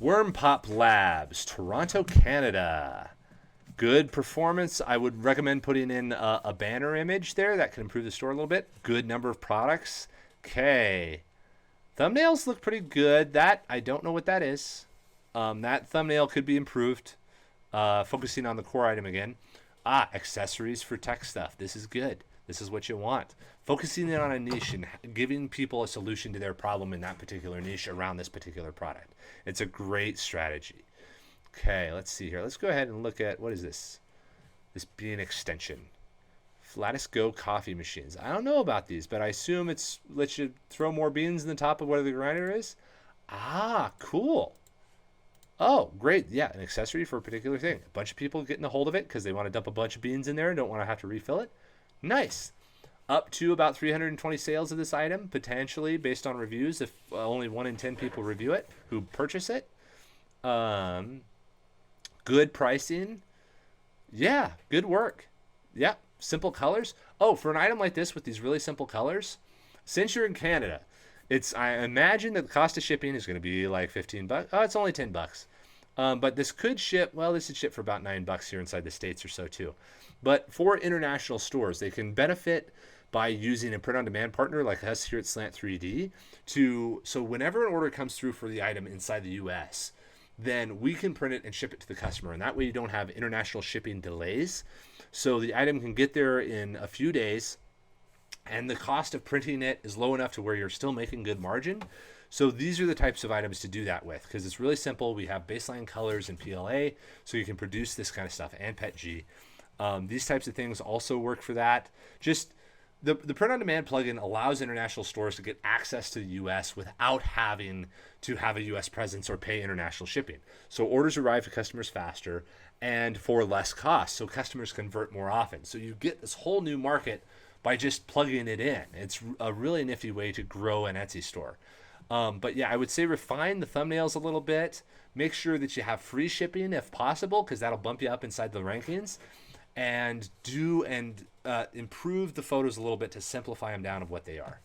WormPopLabs, Toronto, Canada. Good performance. I would recommend putting in a banner image there that can improve the store a little bit. Good number of products. Okay. Thumbnails look pretty good. That, I don't know what that is. That thumbnail could be improved. Focusing on the core item again. Accessories for tech stuff. This is good. This is what you want. Focusing in on a niche and giving people a solution to their problem in that particular niche around this particular product. It's a great strategy. Okay, let's see here. Let's go ahead and look at, what is this? This bean extension. Lattice Go coffee machines. I don't know about these, but I assume it's lets you throw more beans in the top of where the grinder is. Cool. Oh, great. Yeah, an accessory for a particular thing. A bunch of people getting a hold of it because they want to dump a bunch of beans in there and don't want to have to refill it. Nice. Up to about 320 sales of this item, potentially, based on reviews, if only 1 in 10 people review it who purchase it. Good pricing. Yeah, good work. Yeah, simple colors. Oh, for an item like this with these really simple colors, since you're in Canada, I imagine that the cost of shipping is going to be like $15. Oh, it's only $10. But this could ship, well, this would ship for about $9 here inside the States or so too. But for international stores, they can benefit by using a print-on-demand partner like us here at Slant 3D so whenever an order comes through for the item inside the US, then we can print it and ship it to the customer. And that way you don't have international shipping delays. So the item can get there in a few days and the cost of printing it is low enough to where you're still making good margin. So these are the types of items to do that with because it's really simple. We have baseline colors and PLA, so you can produce this kind of stuff and PETG. These types of things also work for that. Just the print-on-demand plugin allows international stores to get access to the U.S. without having to have a U.S. presence or pay international shipping. So orders arrive to customers faster and for less cost, so customers convert more often. So you get this whole new market by just plugging it in. It's a really nifty way to grow an Etsy store. But yeah, I would say refine the thumbnails a little bit. Make sure that you have free shipping if possible, because that'll bump you up inside the rankings. And improve the photos a little bit to simplify them down of what they are.